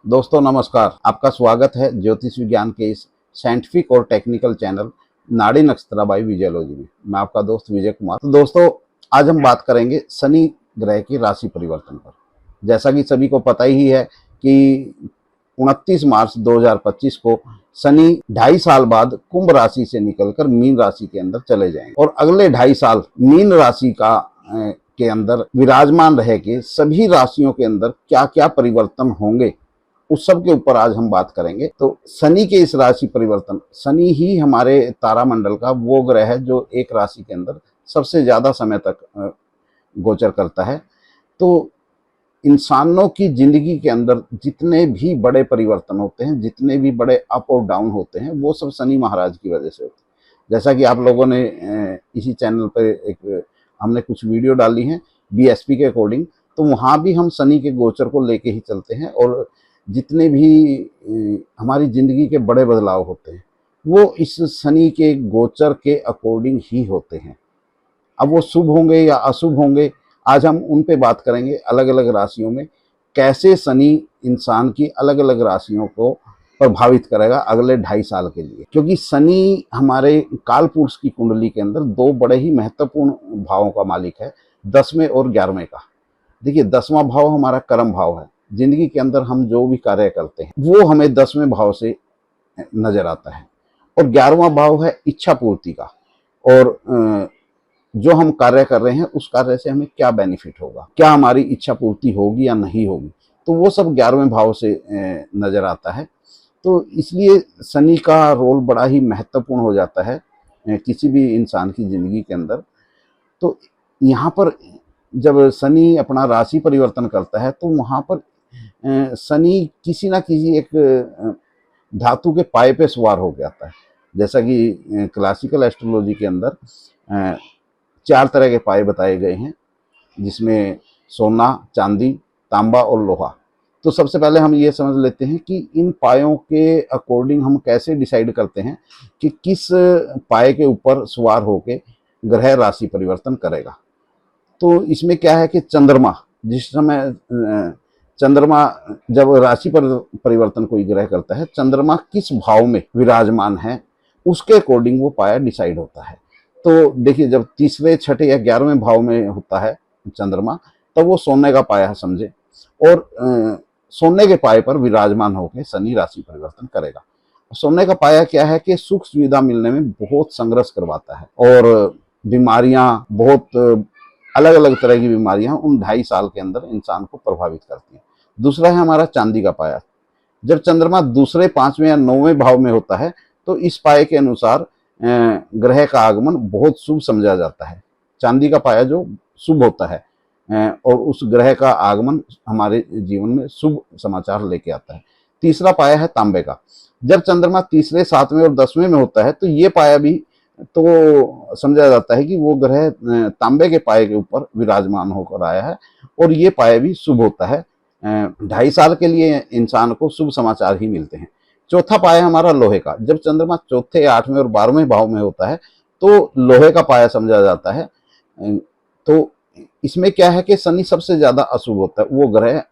दोस्तों नमस्कार। आपका स्वागत है ज्योतिष विज्ञान के इस साइंटिफिक और टेक्निकल चैनल नाड़ी नक्षत्रा बाई विजयोलॉजी में। मैं आपका दोस्त विजय कुमार। तो दोस्तों आज हम बात करेंगे शनि ग्रह की राशि परिवर्तन पर। जैसा कि सभी को पता ही है कि 29 मार्च 2025 को शनि 2.5 साल बाद कुंभ राशि से निकलकर मीन राशि के अंदर चले जाएंगे और अगले 2.5 साल मीन राशि के अंदर विराजमान रह के सभी राशियों के अंदर क्या क्या परिवर्तन होंगे उस सब के ऊपर आज हम बात करेंगे। तो शनि के इस राशि परिवर्तन, शनि ही हमारे तारामंडल का वो ग्रह है जो एक राशि के अंदर सबसे ज्यादा समय तक गोचर करता है। तो इंसानों की जिंदगी के अंदर जितने भी बड़े परिवर्तन होते हैं, जितने भी बड़े अप और डाउन होते हैं, वो सब शनि महाराज की वजह से होते हैं। जैसा कि आप लोगों ने इसी चैनल पर एक हमने कुछ वीडियो डाली हैं बीएसपी के अकॉर्डिंग, तो वहाँ भी हम शनि के गोचर को लेके ही चलते हैं और जितने भी हमारी जिंदगी के बड़े बदलाव होते हैं वो इस शनि के गोचर के अकॉर्डिंग ही होते हैं। अब वो शुभ होंगे या अशुभ होंगे, आज हम उन पे बात करेंगे। अलग अलग राशियों में कैसे शनि इंसान की अलग अलग राशियों को प्रभावित करेगा अगले 2.5 साल के लिए, क्योंकि शनि हमारे काल पुरुष की कुंडली के अंदर दो बड़े ही महत्वपूर्ण भावों का मालिक है, 10वें और 11वें का। देखिए 10वां भाव हमारा कर्म भाव है, जिंदगी के अंदर हम जो भी कार्य करते हैं वो हमें 10वें भाव से नजर आता है, और 11वां भाव है इच्छा पूर्ति का, और जो हम कार्य कर रहे हैं उस कार्य से हमें क्या बेनिफिट होगा, क्या हमारी इच्छा पूर्ति होगी या नहीं होगी, तो वो सब 11वें भाव से नजर आता है। तो इसलिए शनि का रोल बड़ा ही महत्वपूर्ण हो जाता है किसी भी इंसान की जिंदगी के अंदर। तो यहाँ पर जब शनि अपना राशि परिवर्तन करता है तो वहाँ पर शनि किसी ना किसी एक धातु के पाए पे सवार हो जाता है। जैसा कि क्लासिकल एस्ट्रोलॉजी के अंदर 4 तरह के पाए बताए गए हैं, जिसमें सोना, चांदी, तांबा और लोहा। तो सबसे पहले हम ये समझ लेते हैं कि इन पायों के अकॉर्डिंग हम कैसे डिसाइड करते हैं कि किस पाए के ऊपर सवार होके ग्रह राशि परिवर्तन करेगा। तो इसमें क्या है कि चंद्रमा, जिस समय चंद्रमा जब राशि पर परिवर्तन कोई ग्रह करता है, चंद्रमा किस भाव में विराजमान है उसके अकॉर्डिंग वो पाया डिसाइड होता है। तो देखिए जब तीसरे, छठे या 11वें भाव में होता है चंद्रमा, तब वो सोने का पाया समझे, और सोने के पाए पर विराजमान होकर शनि राशि परिवर्तन करेगा। सोने का पाया क्या है कि सुख सुविधा मिलने में बहुत संघर्ष करवाता है, और बीमारियां, बहुत अलग अलग तरह की बीमारियां उन 2.5 साल के अंदर इंसान को प्रभावित करती हैं। दूसरा है हमारा चांदी का पाया। जब चंद्रमा दूसरे, 5वें या 9वें भाव में होता है तो इस पाए के अनुसार ग्रह का आगमन बहुत शुभ समझा जाता है। चांदी का पाया जो शुभ होता है और उस ग्रह का आगमन हमारे जीवन में शुभ समाचार लेके आता है। तीसरा पाया है तांबे का। जब चंद्रमा तीसरे, 7वें और 10वें में होता है तो ये पाया भी तो समझा जाता है कि वो ग्रह तांबे के पाए के ऊपर विराजमान होकर आया है, और ये पाया भी शुभ होता है। 2.5 साल के लिए इंसान को शुभ समाचार ही मिलते हैं। चौथा पाया हमारा लोहे का। जब चंद्रमा चौथे, 8वें और 12वें भाव में होता है तो लोहे का पाया समझा जाता है। तो इसमें क्या है कि शनि सबसे ज्यादा अशुभ होता है, वो ग्रह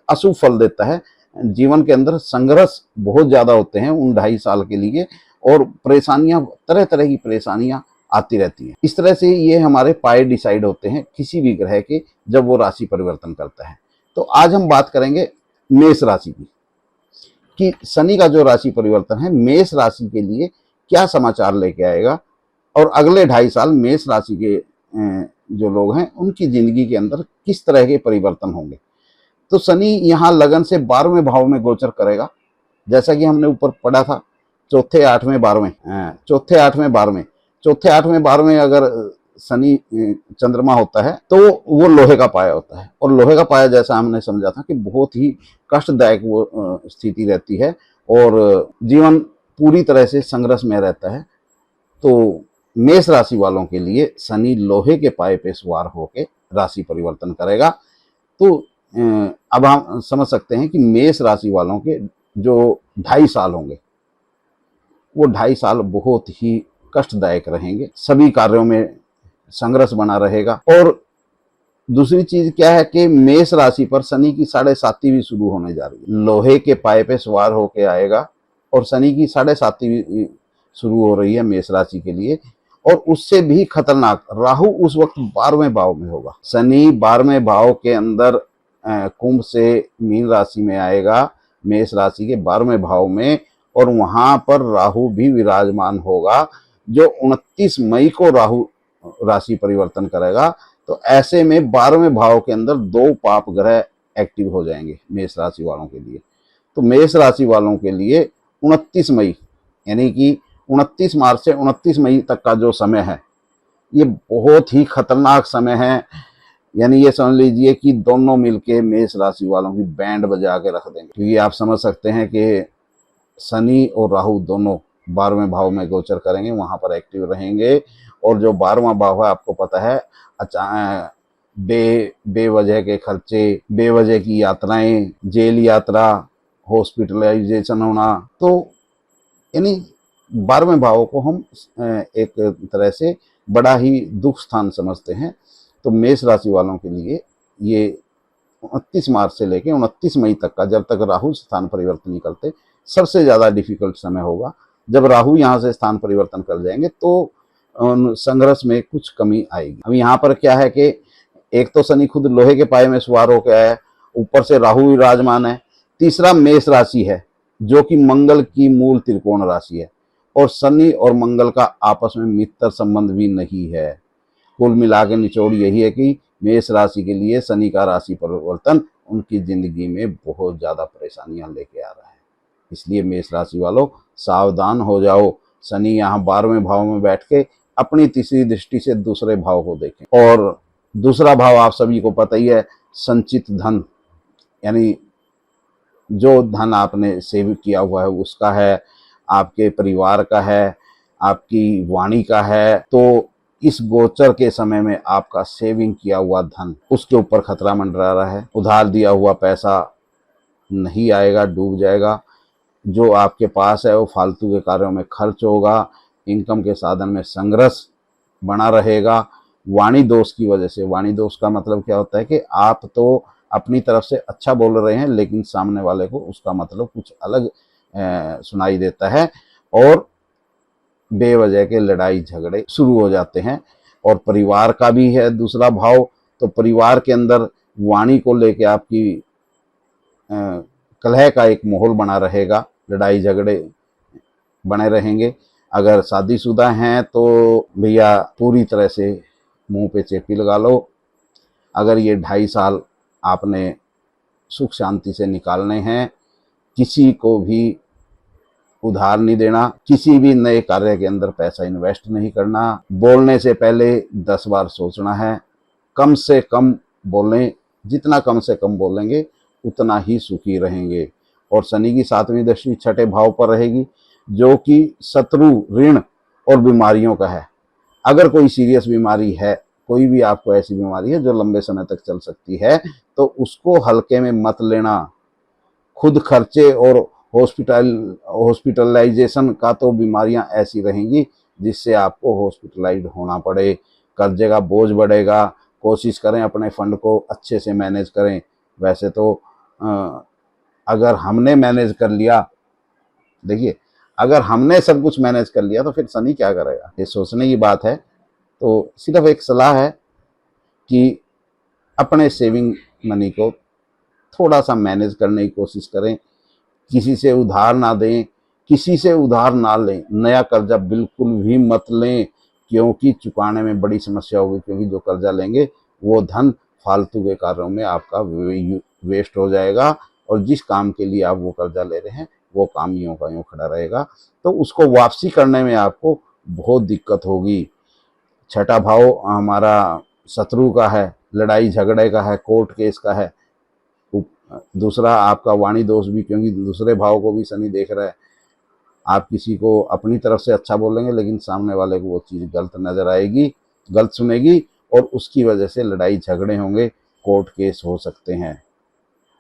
अशुभ फल देता है। जीवन के अंदर संघर्ष बहुत ज्यादा होते हैं उन 2.5 साल के लिए, और परेशानियां, तरह तरह की परेशानियां आती रहती हैं। इस तरह से ये हमारे पाए डिसाइड होते हैं किसी भी ग्रह के जब वो राशि परिवर्तन करता है। तो आज हम बात करेंगे मेष राशि की, कि शनि का जो राशि परिवर्तन है मेष राशि के लिए क्या समाचार लेके आएगा, और अगले 2.5 साल मेष राशि के जो लोग हैं उनकी जिंदगी के अंदर किस तरह के परिवर्तन होंगे। तो शनि यहाँ लगन से 12वें भाव में गोचर करेगा। जैसा कि हमने ऊपर पढ़ा था, चौथे, 8वें, 12वें, चौथे, 8वें, 12वें, चौथे, 8वें, 12वें अगर शनि चंद्रमा होता है तो वो लोहे का पाया होता है, और लोहे का पाया जैसा हमने समझा था कि बहुत ही कष्टदायक वो स्थिति रहती है, और जीवन पूरी तरह से संघर्ष में रहता है। तो मेष राशि वालों के लिए शनि लोहे के पाए पे सवार होकर राशि परिवर्तन करेगा। तो अब हम समझ सकते हैं कि मेष राशि वालों के जो 2.5 साल होंगे वो 2.5 साल बहुत ही कष्टदायक रहेंगे। सभी कार्यों में संघर्ष बना रहेगा, और दूसरी चीज क्या है कि मेष राशि पर शनि की 7.5 भी शुरू होने जा रही है। लोहे के पाए पे सवार होके आएगा और शनि की 7.5 भी शुरू हो रही है मेष राशि के लिए। और उससे भी खतरनाक राहु उस वक्त 12वें भाव में होगा। शनि 12वें भाव के अंदर कुंभ से मीन राशि में आएगा, मेष राशि के 12वें भाव में, और वहां पर राहु भी विराजमान होगा, जो 29 मई को राहु राशि परिवर्तन करेगा। तो ऐसे में 12वें भाव के अंदर 2 पाप ग्रह एक्टिव हो जाएंगे मेष राशि वालों के लिए। तो मेष राशि वालों के लिए 29 मई यानी कि 29 मार्च से 29 मई तक का जो समय है, ये बहुत ही खतरनाक समय है। यानी ये समझ लीजिए कि दोनों मिलके मेष राशि वालों की बैंड बजा के रख देंगे, क्योंकि आप समझ सकते हैं कि शनि और राहु दोनों 12वें भाव में गोचर करेंगे, वहां पर एक्टिव रहेंगे। और जो 12वां भाव है, आपको पता है, अचानक बेवजह के खर्चे, बेवजह की यात्राएं, जेल यात्रा, हॉस्पिटलाइजेशन होना, तो यानी 12वें भाव को हम एक तरह से बड़ा ही दुख स्थान समझते हैं। तो मेष राशि वालों के लिए ये 29 मार्च से लेकर 29 मई तक का, जब तक राहु स्थान परिवर्तन नहीं करते, सबसे ज्यादा डिफिकल्ट समय होगा। जब राहु यहाँ से स्थान परिवर्तन कर जाएंगे तो संघर्ष में कुछ कमी आएगी। अब यहाँ पर क्या है कि एक तो शनि खुद लोहे के पाए में सवार होकर आया है, ऊपर से राहु विराजमान है, तीसरा मेष राशि है जो कि मंगल की मूल त्रिकोण राशि है, और शनि और मंगल का आपस में मित्र संबंध भी नहीं है। कुल मिला के निचोड़ यही है कि मेष राशि के लिए शनि का राशि परिवर्तन उनकी जिंदगी में बहुत ज्यादा परेशानियां लेके आ रहा है। इसलिए मेष राशि वालों, सावधान हो जाओ। शनि यहाँ 12वें भाव में बैठ के अपनी तीसरी दृष्टि से दूसरे भाव को देखें। और दूसरा भाव आप सभी को पता ही है, संचित धन, यानी जो धन आपने सेव किया हुआ है उसका है, आपके परिवार का है, आपकी वाणी का है। तो इस गोचर के समय में आपका सेविंग किया हुआ धन, उसके ऊपर खतरा मंडरा रहा है। उधार दिया हुआ पैसा नहीं आएगा, डूब जाएगा। जो आपके पास है वो फालतू के कार्यों में खर्च होगा। इनकम के साधन में संघर्ष बना रहेगा वाणी दोष की वजह से। वाणी दोष का मतलब क्या होता है कि आप तो अपनी तरफ से अच्छा बोल रहे हैं, लेकिन सामने वाले को उसका मतलब कुछ अलग सुनाई देता है, और बेवजह के लड़ाई झगड़े शुरू हो जाते हैं। और परिवार का भी है दूसरा भाव, तो परिवार के अंदर वाणी को लेके आपकी कलह का एक माहौल बना रहेगा, लड़ाई झगड़े बने रहेंगे। अगर शादीशुदा हैं तो भैया पूरी तरह से मुंह पे चेपी लगा लो। अगर ये 2.5 साल आपने सुख शांति से निकालने हैं, किसी को भी उधार नहीं देना, किसी भी नए कार्य के अंदर पैसा इन्वेस्ट नहीं करना, बोलने से पहले 10 बार सोचना है, कम से कम बोलें। जितना कम से कम बोलेंगे उतना ही सुखी रहेंगे। और शनि की 7वीं दृष्टि 6ठे भाव पर रहेगी, जो कि शत्रु, ऋण और बीमारियों का है। अगर कोई सीरियस बीमारी है, कोई भी आपको ऐसी बीमारी है जो लंबे समय तक चल सकती है, तो उसको हल्के में मत लेना। खुद खर्चे और हॉस्पिटलाइजेशन का तो बीमारियां ऐसी रहेंगी जिससे आपको हॉस्पिटलाइज होना पड़े, कर्जे का बोझ बढ़ेगा। कोशिश करें अपने फंड को अच्छे से मैनेज करें। वैसे तो अगर हमने मैनेज कर लिया, देखिए, अगर हमने सब कुछ मैनेज कर लिया तो फिर शनि क्या करेगा, ये सोचने की बात है। तो सिर्फ एक सलाह है कि अपने सेविंग मनी को थोड़ा सा मैनेज करने की कोशिश करें। किसी से उधार ना दें, किसी से उधार ना लें, नया कर्जा बिल्कुल भी मत लें, क्योंकि चुकाने में बड़ी समस्या होगी। क्योंकि जो कर्जा लेंगे वो धन फालतू के कार्यों में आपका वेस्ट हो जाएगा, और जिस काम के लिए आप वो कर्जा ले रहे हैं वो काम यूं का यूं खड़ा रहेगा, तो उसको वापसी करने में आपको बहुत दिक्कत होगी। 6ठा भाव हमारा शत्रु का है, लड़ाई झगड़े का है, कोर्ट केस का है। दूसरा आपका वाणी दोष भी, क्योंकि दूसरे भाव को भी शनि देख रहा है। आप किसी को अपनी तरफ से अच्छा बोलेंगे, लेकिन सामने वाले को वो चीज़ गलत नजर आएगी, गलत सुनेगी, और उसकी वजह से लड़ाई झगड़े होंगे, कोर्ट केस हो सकते हैं।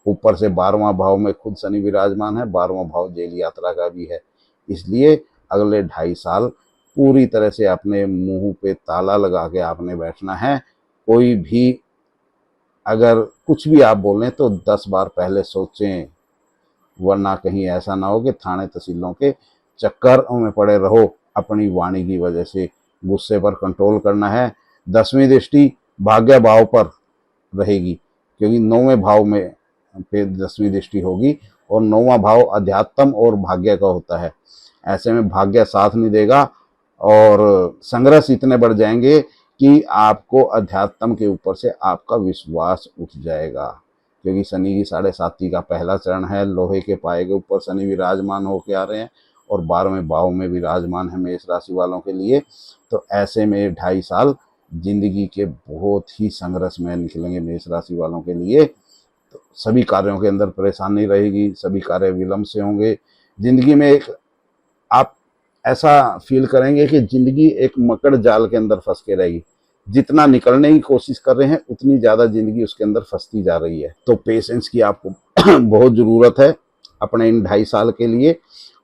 ऊपर से 12वां भाव में खुद शनि विराजमान है, 12वां भाव जेल यात्रा का भी है। इसलिए अगले 2.5 साल पूरी तरह से अपने मुंह पे ताला लगा के आपने बैठना है। कोई भी अगर कुछ भी आप बोलें तो 10 बार पहले सोचें, वरना कहीं ऐसा ना हो कि थाने तहसीलों के चक्कर में पड़े रहो। अपनी वाणी की वजह से गुस्से पर कंट्रोल करना है। 10वीं दृष्टि भाग्य भाव पर रहेगी, क्योंकि 9वें भाव में पे 10वीं दृष्टि होगी और 9वां भाव अध्यात्म और भाग्य का होता है। ऐसे में भाग्य साथ नहीं देगा और संघर्ष इतने बढ़ जाएंगे कि आपको अध्यात्म के ऊपर से आपका विश्वास उठ जाएगा, क्योंकि शनि की 7.5 का पहला चरण है। लोहे के पाए के ऊपर शनि विराजमान होके आ रहे हैं और 12वें भाव में विराजमान है मेष राशि वालों के लिए। तो ऐसे में 2.5 साल जिंदगी के बहुत ही संघर्ष में निकलेंगे मेष राशि वालों के लिए। तो सभी कार्यों के अंदर परेशानी रहेगी, सभी कार्य विलंब से होंगे। जिंदगी में एक आप ऐसा फील करेंगे कि जिंदगी एक मकड़ जाल के अंदर फंस के रहेगी। जितना निकलने की कोशिश कर रहे हैं उतनी ज़्यादा जिंदगी उसके अंदर फंसती जा रही है। तो पेशेंस की आपको बहुत ज़रूरत है अपने इन 2.5 साल के लिए।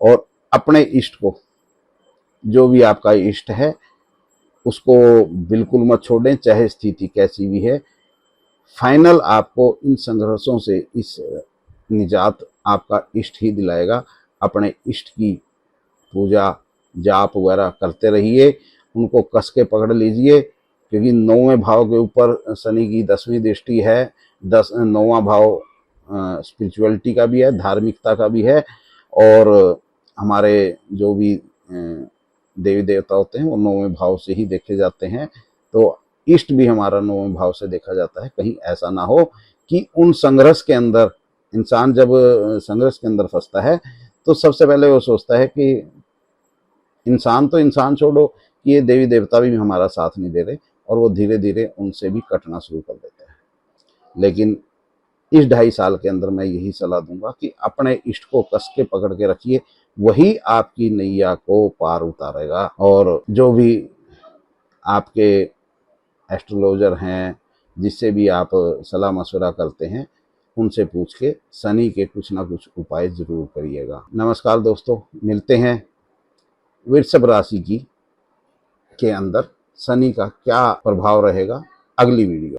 और अपने इष्ट को, जो भी आपका इष्ट है, उसको बिल्कुल मत छोड़ें, चाहे स्थिति कैसी भी है। फाइनल आपको इन संघर्षों से इस निजात आपका इष्ट ही दिलाएगा। अपने इष्ट की पूजा जाप वगैरह करते रहिए, उनको कस के पकड़ लीजिए, क्योंकि 9वें भाव के ऊपर शनि की 10वीं दृष्टि है। 9वां भाव स्पिरिचुअलिटी का भी है, धार्मिकता का भी है। और हमारे जो भी देवी देवता होते हैं वो 9वें भाव से ही देखे जाते हैं। तो इष्ट भी हमारा 9वें भाव से देखा जाता है। कहीं ऐसा ना हो कि उन संघर्ष के अंदर, इंसान जब संघर्ष के अंदर फंसता है तो सबसे पहले वो सोचता है कि इंसान तो इंसान छोड़ो, कि ये देवी देवता भी हमारा साथ नहीं दे रहे, और वो धीरे धीरे उनसे भी कटना शुरू कर देते हैं। लेकिन इस 2.5 साल के अंदर मैं यही सलाह दूंगा कि अपने इष्ट को कस के पकड़ के रखिए, वही आपकी नैया को पार उतारेगा। और जो भी आपके एस्ट्रोलॉजर हैं, जिससे भी आप सलाह मशवरा करते हैं, उनसे पूछ के शनि के कुछ ना कुछ उपाय जरूर करिएगा। नमस्कार दोस्तों, मिलते हैं वृषभ राशि की के अंदर शनि का क्या प्रभाव रहेगा अगली वीडियो।